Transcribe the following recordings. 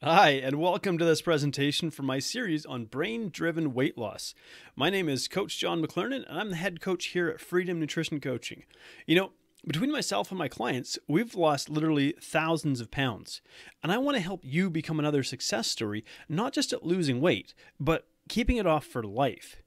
Hi, and welcome to this presentation for my series on brain-driven weight loss. My name is Coach John McClernand, and I'm the head coach here at Freedom Nutrition Coaching. Between myself and my clients, we've lost literally thousands of pounds, and I want to help you become another success story, not just at losing weight, but keeping it off for life.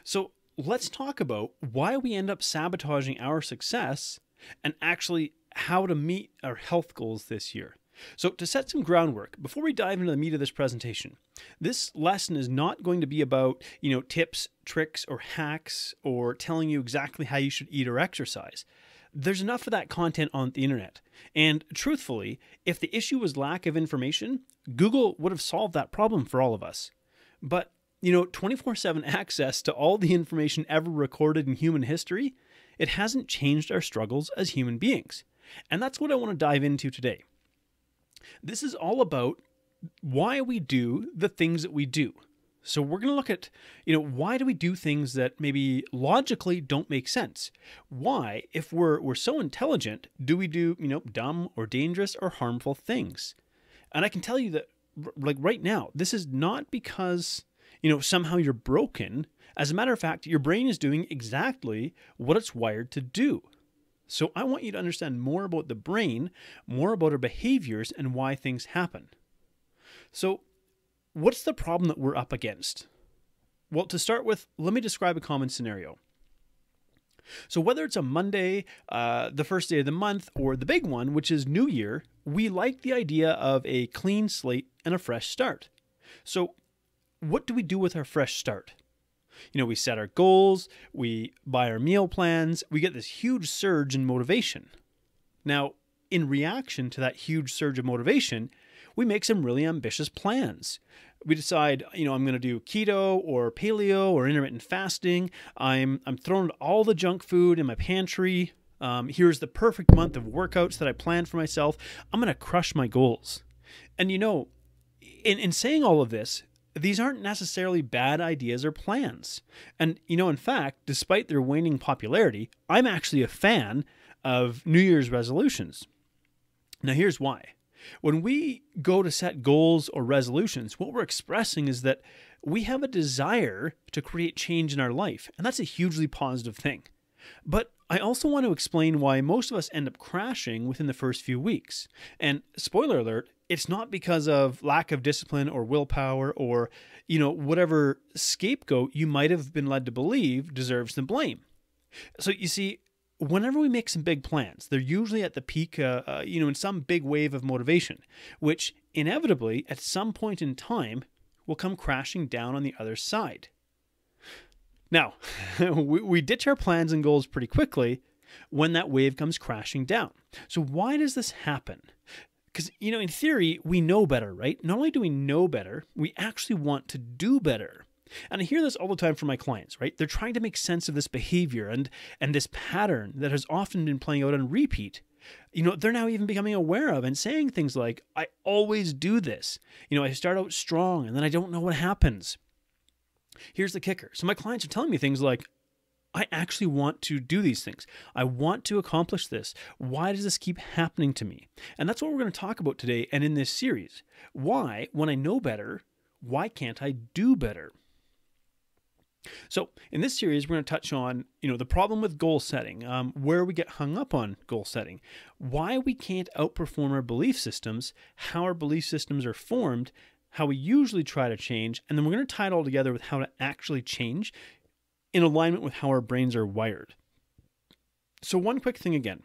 So let's talk about why we end up sabotaging our success and actually how to meet our health goals this year. So to set some groundwork, before we dive into the meat of this presentation, this lesson is not going to be about, tips, tricks, or hacks, or telling you exactly how you should eat or exercise. There's enough of that content on the internet. And truthfully, if the issue was lack of information, Google would have solved that problem for all of us. But, 24/7 access to all the information ever recorded in human history, it hasn't changed our struggles as human beings. And that's what I want to dive into today. This is all about why we do the things that we do. So we're going to look at, why do we do things that maybe logically don't make sense? Why, if we're so intelligent, do we do, dumb or dangerous or harmful things? And I can tell you that, right now, this is not because, somehow you're broken. As a matter of fact, your brain is doing exactly what it's wired to do. So I want you to understand more about the brain, more about our behaviors, and why things happen. So what's the problem that we're up against? Well, to start with, let me describe a common scenario. So whether it's a Monday, the first day of the month, or the big one, which is New Year, we like the idea of a clean slate and a fresh start. So what do we do with our fresh start? We set our goals, we buy our meal plans, we get this huge surge in motivation. Now, in reaction to that huge surge of motivation, we make some really ambitious plans. We decide, I'm going to do keto or paleo or intermittent fasting. I'm throwing all the junk food in my pantry. Here's the perfect month of workouts that I planned for myself. I'm going to crush my goals. And in saying all of this, these aren't necessarily bad ideas or plans. And, in fact, despite their waning popularity, I'm actually a fan of New Year's resolutions. Now, here's why. When we go to set goals or resolutions, what we're expressing is that we have a desire to create change in our life. And that's a hugely positive thing. But I also want to explain why most of us end up crashing within the first few weeks. And spoiler alert, it's not because of lack of discipline or willpower or, whatever scapegoat you might have been led to believe deserves the blame. So you see, whenever we make some big plans, they're usually at the peak, in some big wave of motivation, which inevitably at some point in time will come crashing down on the other side. Now, we ditch our plans and goals pretty quickly when that wave comes crashing down. So why does this happen? Because, in theory, we know better, right? Not only do we know better, we actually want to do better. And I hear this all the time from my clients, right? They're trying to make sense of this behavior and this pattern that has often been playing out on repeat. They're now even becoming aware of and saying things like, I always do this. I start out strong and then I don't know what happens. Here's the kicker. So my clients are telling me things like, I actually want to do these things. I want to accomplish this. Why does this keep happening to me? And that's what we're going to talk about today and in this series. Why, when I know better, why can't I do better? So in this series, we're going to touch on, the problem with goal setting, where we get hung up on goal setting, why we can't outperform our belief systems, how our belief systems are formed, how we usually try to change, and then we're going to tie it all together with how to actually change in alignment with how our brains are wired. So one quick thing again.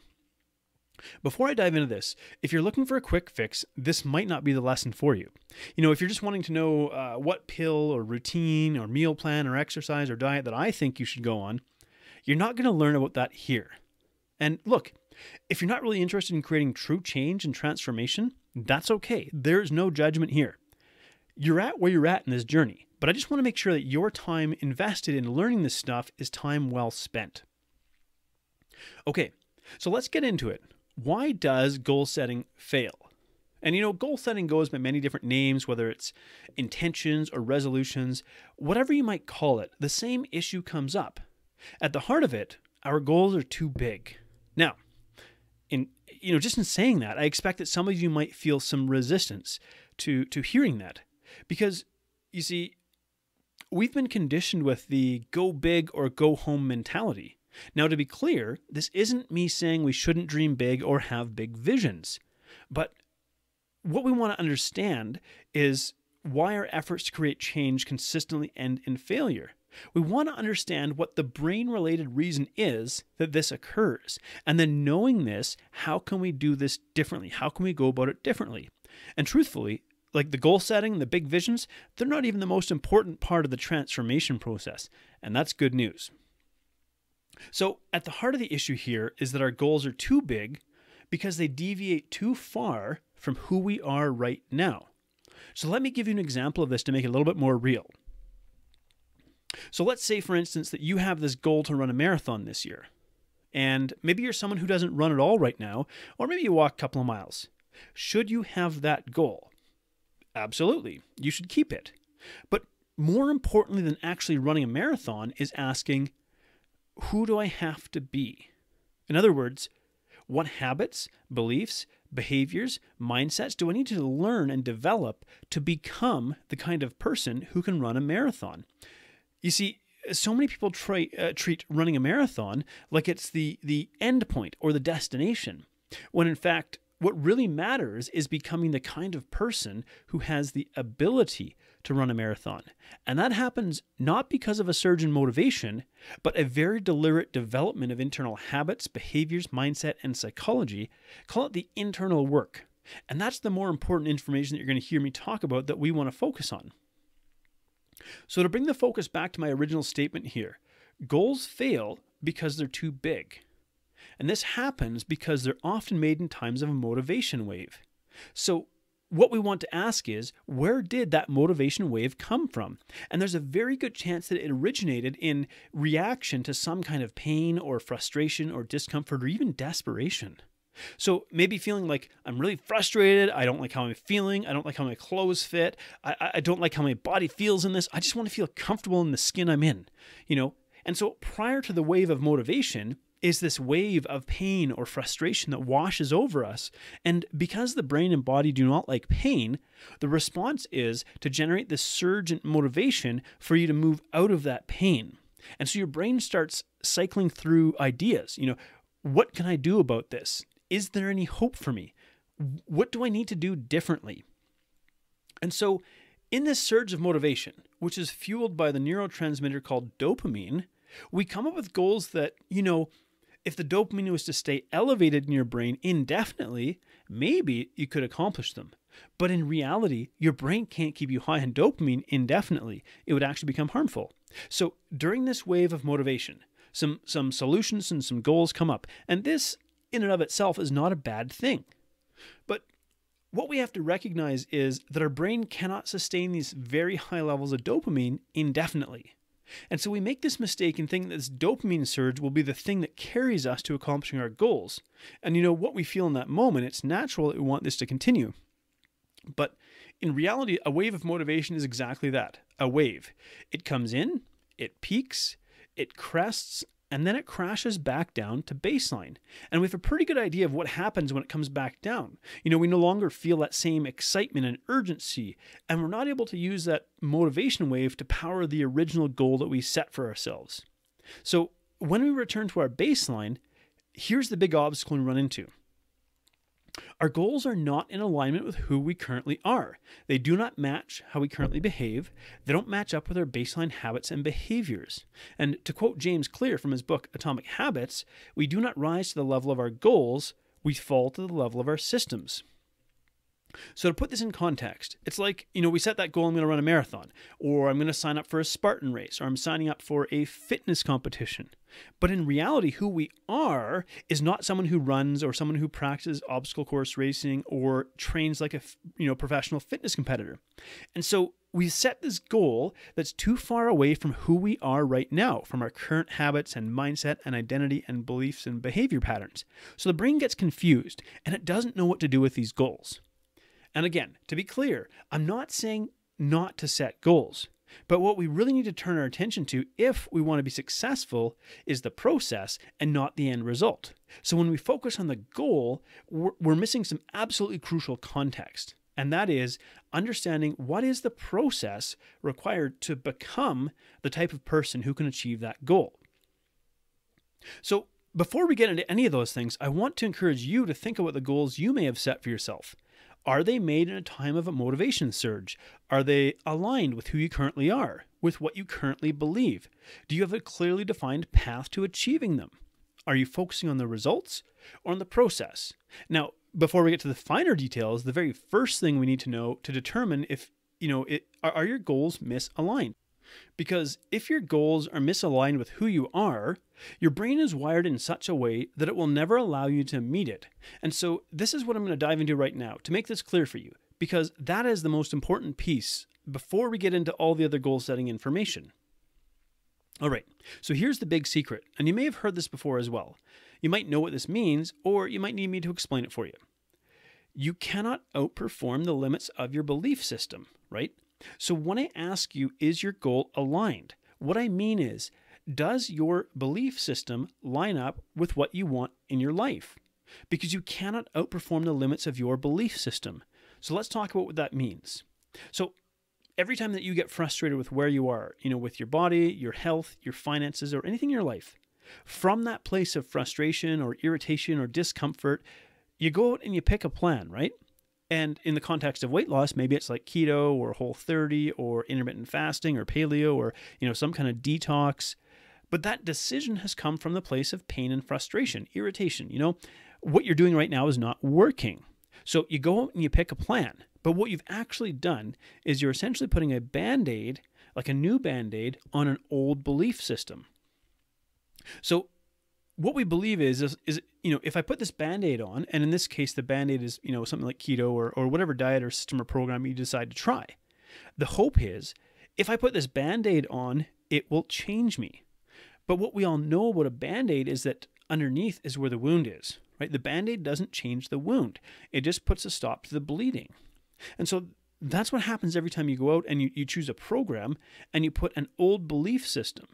Before I dive into this, if you're looking for a quick fix, this might not be the lesson for you. If you're just wanting to know what pill or routine or meal plan or exercise or diet that I think you should go on, you're not going to learn about that here. And look, if you're not really interested in creating true change and transformation, that's okay. There's no judgment here. You're at where you're at in this journey, but I just want to make sure that your time invested in learning this stuff is time well spent. Okay, so let's get into it. Why does goal setting fail? And goal setting goes by many different names, whether it's intentions or resolutions, whatever you might call it, the same issue comes up. At the heart of it, our goals are too big. Now, just in saying that, I expect that some of you might feel some resistance to hearing that, because you see, we've been conditioned with the go big or go home mentality. Now, to be clear, this isn't me saying we shouldn't dream big or have big visions, but what we want to understand is why our efforts to create change consistently end in failure. We want to understand what the brain-related reason is that this occurs. And then knowing this, how can we do this differently? How can we go about it differently? And truthfully, like the goal setting, the big visions, they're not even the most important part of the transformation process. And that's good news. So at the heart of the issue here is that our goals are too big because they deviate too far from who we are right now. So let me give you an example of this to make it a little bit more real. So let's say, for instance, that you have this goal to run a marathon this year. And maybe you're someone who doesn't run at all right now, or maybe you walk a couple of miles. Should you have that goal? Absolutely. You should keep it. But more importantly than actually running a marathon is asking, who do I have to be? In other words, what habits, beliefs, behaviors, mindsets do I need to learn and develop to become the kind of person who can run a marathon? You see, so many people treat running a marathon like it's the end point or the destination, when in fact, what really matters is becoming the kind of person who has the ability to run a marathon. And that happens not because of a surge in motivation, but a very deliberate development of internal habits, behaviors, mindset, and psychology. Call it the internal work. And that's the more important information that you're going to hear me talk about that we want to focus on. So to bring the focus back to my original statement here, goals fail because they're too big. And this happens because they're often made in times of a motivation wave. So what we want to ask is, where did that motivation wave come from? And there's a very good chance that it originated in reaction to some kind of pain or frustration or discomfort or even desperation. So maybe feeling like I'm really frustrated, I don't like how I'm feeling, I don't like how my clothes fit, I don't like how my body feels in this, I just want to feel comfortable in the skin I'm in, And so prior to the wave of motivation is this wave of pain or frustration that washes over us. And because the brain and body do not like pain, the response is to generate this surge in motivation for you to move out of that pain. And so your brain starts cycling through ideas. What can I do about this? Is there any hope for me? What do I need to do differently? And so in this surge of motivation, which is fueled by the neurotransmitter called dopamine, we come up with goals that, if the dopamine was to stay elevated in your brain indefinitely, maybe you could accomplish them. But in reality, your brain can't keep you high on dopamine indefinitely. It would actually become harmful. So during this wave of motivation, some solutions and some goals come up. And this, in and of itself, is not a bad thing. But what we have to recognize is that our brain cannot sustain these very high levels of dopamine indefinitely. And so we make this mistake and think that this dopamine surge will be the thing that carries us to accomplishing our goals. And what we feel in that moment, it's natural that we want this to continue. But in reality, a wave of motivation is exactly that, a wave. It comes in, it peaks, it crests, and then it crashes back down to baseline. And we have a pretty good idea of what happens when it comes back down. We no longer feel that same excitement and urgency, and we're not able to use that motivation wave to power the original goal that we set for ourselves. So when we return to our baseline, here's the big obstacle we run into. Our goals are not in alignment with who we currently are. They do not match how we currently behave. They don't match up with our baseline habits and behaviors. And to quote James Clear from his book, Atomic Habits, we do not rise to the level of our goals, we fall to the level of our systems. So to put this in context, it's like, we set that goal, I'm going to run a marathon, or I'm going to sign up for a Spartan race, or I'm signing up for a fitness competition. But in reality, who we are is not someone who runs or someone who practices obstacle course racing or trains like a professional fitness competitor. And so we set this goal that's too far away from who we are right now, from our current habits and mindset and identity and beliefs and behavior patterns. So the brain gets confused and it doesn't know what to do with these goals. And again, to be clear, I'm not saying not to set goals. But what we really need to turn our attention to if we want to be successful is the process and not the end result. So when we focus on the goal, we're missing some absolutely crucial context. And that is understanding what is the process required to become the type of person who can achieve that goal. So before we get into any of those things, I want to encourage you to think about the goals you may have set for yourself. Are they made in a time of a motivation surge? Are they aligned with who you currently are, with what you currently believe? Do you have a clearly defined path to achieving them? Are you focusing on the results or on the process? Now, before we get to the finer details, the very first thing we need to know to determine if, are your goals misaligned? Because if your goals are misaligned with who you are, your brain is wired in such a way that it will never allow you to meet it. And so this is what I'm going to dive into right now to make this clear for you, because that is the most important piece before we get into all the other goal setting information. All right, so here's the big secret, and you may have heard this before as well. You might know what this means, or you might need me to explain it for you. You cannot outperform the limits of your belief system, right? So when I ask you, is your goal aligned? What I mean is, does your belief system line up with what you want in your life? Because you cannot outperform the limits of your belief system. So let's talk about what that means. So every time that you get frustrated with where you are, with your body, your health, your finances, or anything in your life, from that place of frustration or irritation or discomfort, you go out and you pick a plan, right? And in the context of weight loss, maybe it's like keto or Whole30 or intermittent fasting or paleo or, some kind of detox. But that decision has come from the place of pain and frustration, irritation. What you're doing right now is not working. So you go out and you pick a plan. But what you've actually done is you're essentially putting a BandAid, like a new BandAid, on an old belief system. So what we believe is if I put this BandAid on, and in this case, the BandAid is, something like keto or whatever diet or system or program you decide to try. The hope is if I put this BandAid on, it will change me. But what we all know about a BandAid is that underneath is where the wound is, right? The BandAid doesn't change the wound. It just puts a stop to the bleeding. And so that's what happens every time you go out and you choose a program and you put an old belief system,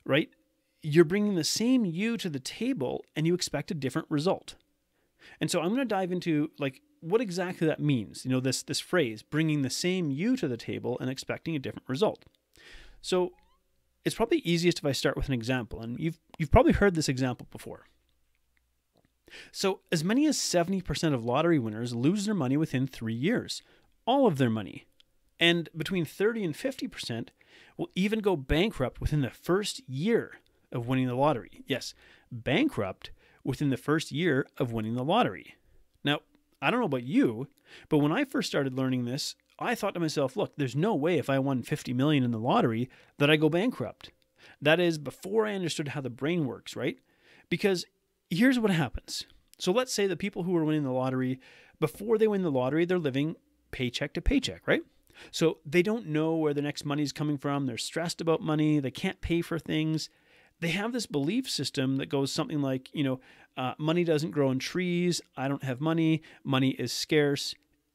right? You're bringing the same you to the table and you expect a different result. And so I'm going to dive into what exactly that means. This phrase, bringing the same you to the table and expecting a different result. So it's probably easiest if I start with an example, and you've probably heard this example before. So as many as 70% of lottery winners lose their money within 3 years, all of their money. And between 30 and 50% will even go bankrupt within the first year of winning the lottery. Yes, bankrupt within the first year of winning the lottery. Now, I don't know about you, but when I first started learning this, I thought to myself, look, there's no way if I won 50 million in the lottery that I go bankrupt. That is before I understood how the brain works, right? Because here's what happens. So let's say the people who are winning the lottery, before they win the lottery, they're living paycheck to paycheck, right? So they don't know where the next money is coming from. They're stressed about money. They can't pay for things. They have this belief system that goes something like, money doesn't grow on trees. I don't have money. Money is scarce.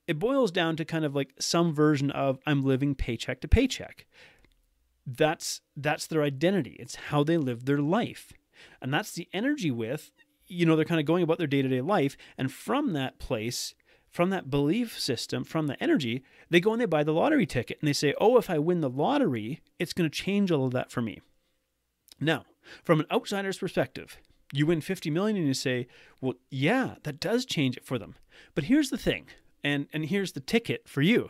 It boils down to kind of like some version of I'm living paycheck to paycheck. That's their identity. It's how they live their life. And that's the energy with, they're kind of going about their day-to-day life. And from that place, from that belief system, from the energy, they go and they buy the lottery ticket. And they say, oh, if I win the lottery, it's going to change all of that for me. Now, from an outsider's perspective, you win 50 million and you say, well, yeah, that does change it for them. But here's the thing, and here's the ticket for you.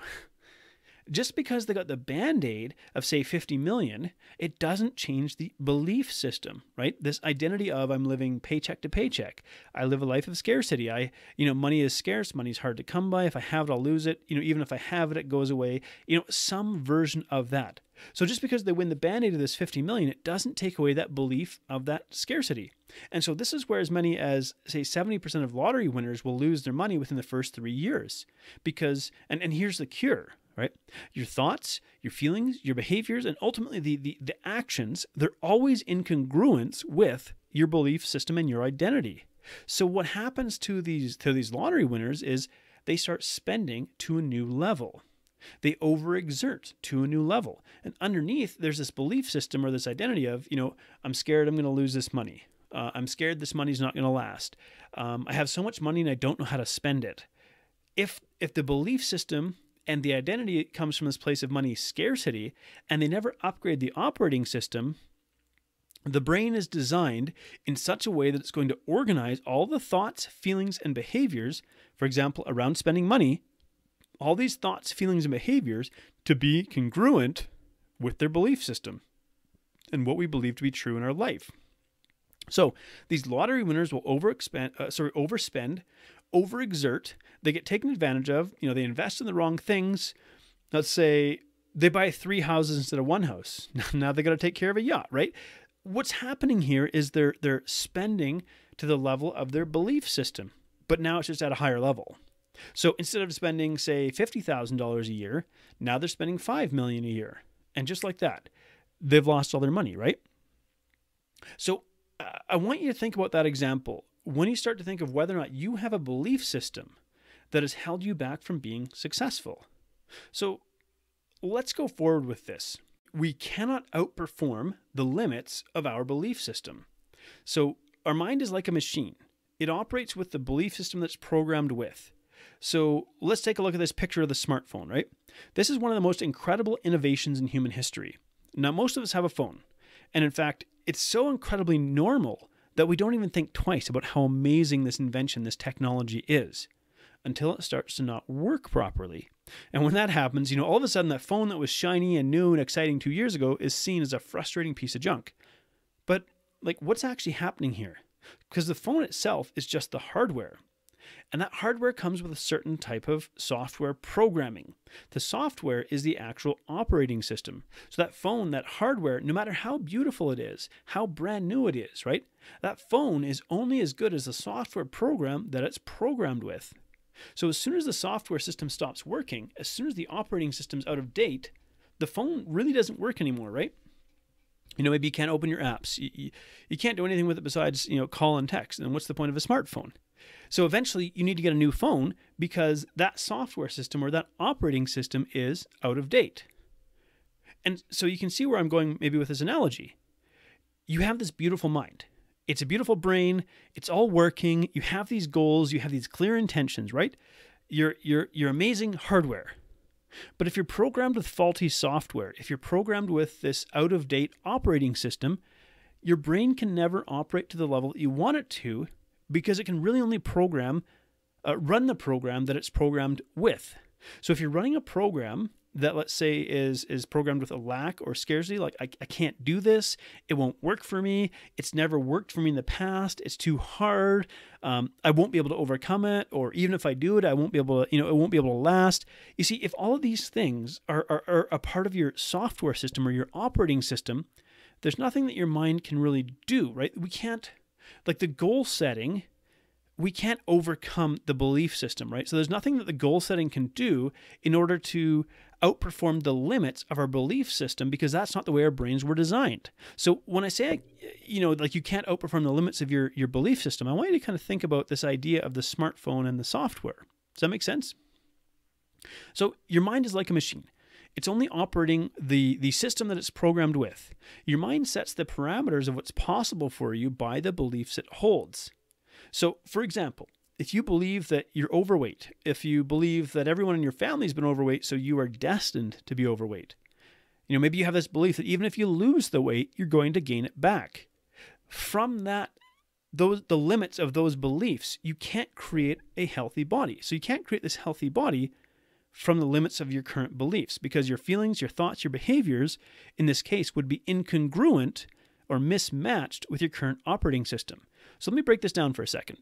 Just because they got the BandAid of, say, 50 million, it doesn't change the belief system, right? This identity of I'm living paycheck to paycheck. I live a life of scarcity. Money is scarce. Money's hard to come by. If I have it, I'll lose it. Even if I have it, it goes away. Some version of that. So just because they win the BandAid of this 50 million, it doesn't take away that belief of that scarcity. And so this is where as many as, say, 70% of lottery winners will lose their money within the first 3 years. Because, and here's the cure, right? Your thoughts, your feelings, your behaviors, and ultimately the actions, they're always in congruence with your belief system and your identity. So what happens to these lottery winners is they start spending to a new level. They overexert to a new level. And underneath, there's this belief system or this identity of, I'm scared I'm going to lose this money. I'm scared this money's not going to last. I have so much money and I don't know how to spend it. If the belief system and the identity comes from this place of money scarcity, and they never upgrade the operating system, the brain is designed in such a way that it's going to organize all the thoughts, feelings, and behaviors, for example, around spending money, all these thoughts, feelings, and behaviors to be congruent with their belief system and what we believe to be true in our life. So these lottery winners will overspend, overexert. They get taken advantage of. They invest in the wrong things. Let's say they buy 3 houses instead of 1 house. Now they got to take care of a yacht, right? What's happening here is they're spending to the level of their belief system, but now it's just at a higher level. So instead of spending, say, $50,000 a year, now they're spending $5 million a year. And just like that, they've lost all their money, right? So I want you to think about that example when you start to think of whether or not you have a belief system that has held you back from being successful. So let's go forward with this. We cannot outperform the limits of our belief system. So our mind is like a machine. It operates with the belief system that's programmed with. So let's take a look at this picture of the smartphone, right? This is one of the most incredible innovations in human history. Now, most of us have a phone. And in fact, it's so incredibly normal that we don't even think twice about how amazing this invention, this technology is, until it starts to not work properly. And when that happens, all of a sudden that phone that was shiny and new and exciting 2 years ago is seen as a frustrating piece of junk. But what's actually happening here? Because the phone itself is just the hardware. And that hardware comes with a certain type of software programming. The software is the actual operating system. So that phone, that hardware, no matter how beautiful it is, how brand new it is, right? That phone is only as good as the software program that it's programmed with. So as soon as the software system stops working, as soon as the operating system's out of date, the phone really doesn't work anymore, right? Maybe you can't open your apps. You can't do anything with it besides, call and text. And what's the point of a smartphone? So eventually you need to get a new phone because that software system or that operating system is out of date. And so you can see where I'm going maybe with this analogy. You have this beautiful mind. It's a beautiful brain. It's all working. You have these goals. You have these clear intentions, right? You're amazing hardware. But if you're programmed with faulty software, if you're programmed with this out-of-date operating system, your brain can never operate to the level that you want it to because it can really only run the program that it's programmed with. So if you're running a program that, let's say, is programmed with a lack or scarcity, like I can't do this, it won't work for me, it's never worked for me in the past, it's too hard, I won't be able to overcome it, or even if I do it, I won't be able to, it won't be able to last. You see, if all of these things are a part of your software system or your operating system, there's nothing that your mind can really do, right? We can't, like the goal setting, we can't overcome the belief system, right? So there's nothing that the goal setting can do in order to outperform the limits of our belief system because that's not the way our brains were designed. So when I say, you can't outperform the limits of your belief system, I want you to kind of think about this idea of the smartphone and the software. Does that make sense? So your mind is like a machine. It's only operating the system that it's programmed with. Your mind sets the parameters of what's possible for you by the beliefs it holds. So, for example, if you believe that you're overweight, if you believe that everyone in your family's been overweight, so you are destined to be overweight, maybe you have this belief that even if you lose the weight, you're going to gain it back. From the limits of those beliefs, you can't create a healthy body. So you can't create this healthy body from the limits of your current beliefs because your feelings, your thoughts, your behaviors, in this case, would be incongruent or mismatched with your current operating system. So let me break this down for a second.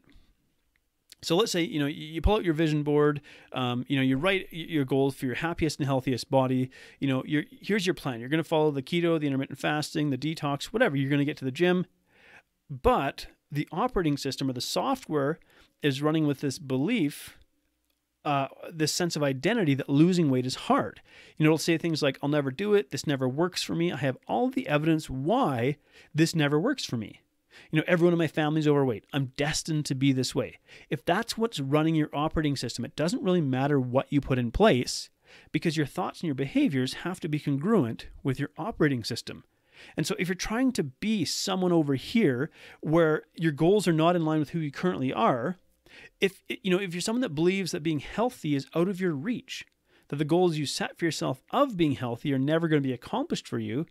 So let's say, you pull out your vision board, you write your goals for your happiest and healthiest body. Here's your plan. You're going to follow the keto, the intermittent fasting, the detox, whatever. You're going to get to the gym. But the operating system or the software is running with this belief, this sense of identity that losing weight is hard. It'll say things like, I'll never do it. This never works for me. I have all the evidence why this never works for me. Everyone in my family's overweight. I'm destined to be this way. If that's what's running your operating system, it doesn't really matter what you put in place because your thoughts and your behaviors have to be congruent with your operating system. And so if you're trying to be someone over here where your goals are not in line with who you currently are, if you're someone that believes that being healthy is out of your reach, that the goals you set for yourself of being healthy are never going to be accomplished for you,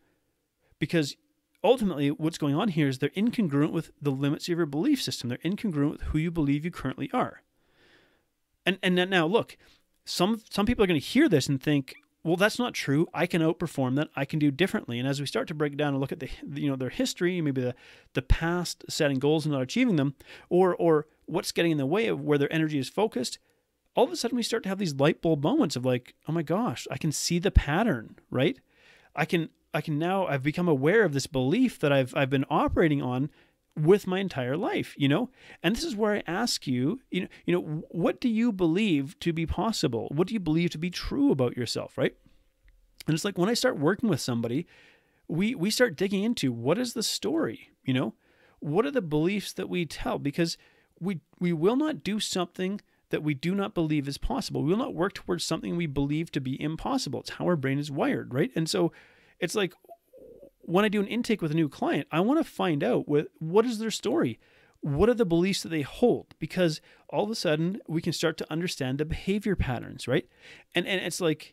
because ultimately what's going on here is they're incongruent with the limits of your belief system. They're incongruent with who you believe you currently are. And now look, some people are going to hear this and think, well, that's not true. I can outperform that. I can do differently. And as we start to break down and look at their history, maybe the past setting goals and not achieving them, or what's getting in the way of where their energy is focused, all of a sudden we start to have these light bulb moments of like, oh my gosh, I can see the pattern, right? I've become aware of this belief that I've been operating on with my entire life, And this is where I ask you, what do you believe to be possible? What do you believe to be true about yourself, right? And it's like when I start working with somebody, we start digging into what is the story, What are the beliefs that we tell? Because we will not do something that we do not believe is possible. We will not work towards something we believe to be impossible. It's how our brain is wired, right? And so it's like, when I do an intake with a new client, I want to find out what is their story? What are the beliefs that they hold? Because all of a sudden we can start to understand the behavior patterns, right? And it's like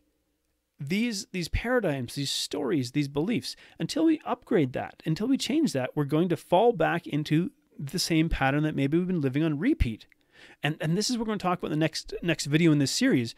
these paradigms, these stories, these beliefs, until we upgrade that, until we change that, we're going to fall back into the same pattern that maybe we've been living on repeat. And this is what we're going to talk about in the next video in this series.